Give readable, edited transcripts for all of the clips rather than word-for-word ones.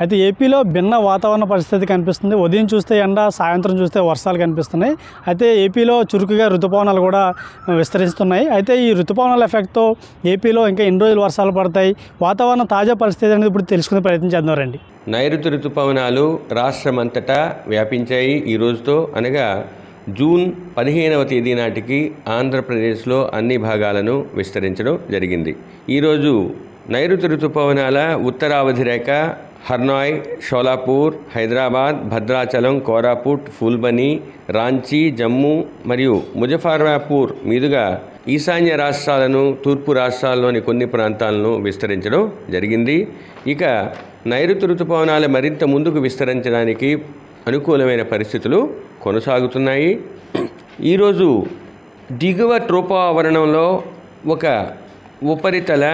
అయితే ఏపీలో భిన్న వాతావరణ పరిస్థితి కనిపిస్తుంది. ఉదయం చూస్తే ఎండ, సాయంత్రం చూస్తే వర్షాలు కనిపిస్తున్నాయి. అయితే ఏపీలో చురుకుగా ఋతుపవనాలు కూడా విస్తరిస్తున్నాయి. అయితే ఈ ఋతుపవనాల ఎఫెక్ట్తో ఏపీలో ఇంకా ఎన్ని రోజులు వర్షాలు పడతాయి, వాతావరణ తాజా పరిస్థితి అనేది ఇప్పుడు తెలుసుకునే ప్రయత్నం చేద్దాం రండి. నైరుతి ఋతుపవనాలు రాష్ట్రమంతటా వ్యాపించాయి. ఈ రోజుతో అనగా జూన్ 15వ తేదీ నాటికి ఆంధ్రప్రదేశ్లో అన్ని భాగాలను విస్తరించడం జరిగింది. ఈరోజు నైరుతి ఋతుపవనాల ఉత్తరావధి రేఖ హర్నాయ్, షోలాపూర్, హైదరాబాద్, భద్రాచలం, కోరాపుట్, ఫుల్బనీ, రాంచీ, జమ్మూ మరియు ముజఫర్పూర్ మీదుగా ఈశాన్య రాష్ట్రాలను, తూర్పు రాష్ట్రాల్లోని కొన్ని ప్రాంతాలను విస్తరించడం జరిగింది. ఇక నైరుతి ఋతుపవనాలు మరింత ముందుకు విస్తరించడానికి అనుకూలమైన పరిస్థితులు కొనసాగుతున్నాయి. ఈరోజు దిగువ ట్రోపావరణంలో ఒక ఉపరితల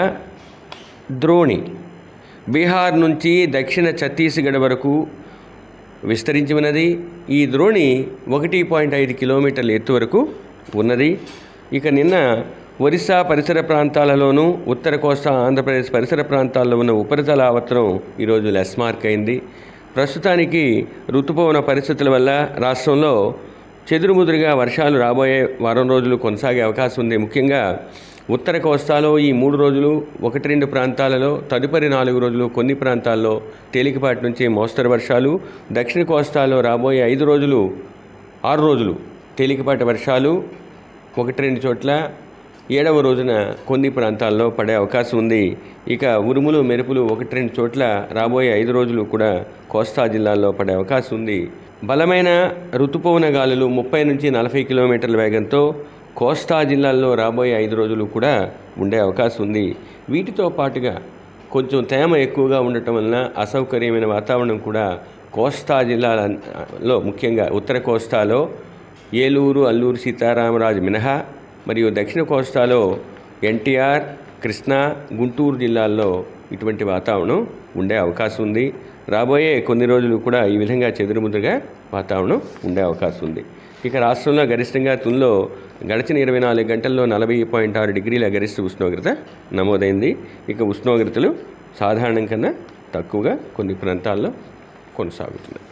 ద్రోణి బీహార్ నుంచి దక్షిణ ఛత్తీస్గఢ్ వరకు విస్తరించి ఉన్నది. ఈ ద్రోణి 1.5 కిలోమీటర్ల ఎత్తు వరకు ఉన్నది. ఇక నిన్న ఒరిస్సా పరిసర ప్రాంతాలలోనూ, ఉత్తర కోస్తా ఆంధ్రప్రదేశ్ పరిసర ప్రాంతాల్లో ఉన్న ఉపరితల ఆవర్తనం ఈరోజు లెస్ మార్క్ అయింది. ప్రస్తుతానికి ఋతుపవన పరిస్థితుల వల్ల రాష్ట్రంలో చెదురుముదురుగా వర్షాలు రాబోయే వారం రోజులు కొనసాగే అవకాశం ఉంది. ముఖ్యంగా ఉత్తర కోస్తాలో ఈ 3 రోజులు 1-2 ప్రాంతాలలో, తదుపరి 4 రోజులు కొన్ని ప్రాంతాల్లో తేలికపాటి నుంచి మోస్తరు వర్షాలు, దక్షిణ కోస్తాలో రాబోయే 5 రోజులు 6 రోజులు తేలికపాటి వర్షాలు 1-2 చోట్ల, 7వ రోజున కొన్ని ప్రాంతాల్లో పడే అవకాశం ఉంది. ఇక ఉరుములు మెరుపులు 1-2 చోట్ల రాబోయే 5 రోజులు కూడా కోస్తా జిల్లాల్లో పడే అవకాశం ఉంది. బలమైన ఋతుపవన గాలులు 30 నుంచి 40 కిలోమీటర్ల వేగంతో కోస్తా జిల్లాల్లో రాబోయే 5 రోజులు కూడా ఉండే అవకాశం ఉంది. వీటితో పాటుగా కొంచెం తేమ ఎక్కువగా ఉండటం వలన అసౌకర్యమైన వాతావరణం కూడా కోస్తా జిల్లాలలో, ముఖ్యంగా ఉత్తర కోస్తాలో ఏలూరు, అల్లూరు సీతారామరాజు మినహా మరియు దక్షిణ కోస్తాలో ఎన్టీఆర్, కృష్ణా, గుంటూరు జిల్లాల్లో ఇటువంటి వాతావరణం ఉండే అవకాశం ఉంది. రాబోయే కొన్ని రోజులు కూడా ఈ విధంగా చెదురుముదురుగా వాతావరణం ఉండే అవకాశం ఉంది. ఇక రాష్ట్రంలో గరిష్టంగా తునిలో గడిచిన 24 గంటల్లో 40.6 డిగ్రీల గరిష్ట ఉష్ణోగ్రత నమోదైంది. ఇక ఉష్ణోగ్రతలు సాధారణం కన్నా తక్కువగా కొన్ని ప్రాంతాల్లో కొనసాగుతున్నాయి.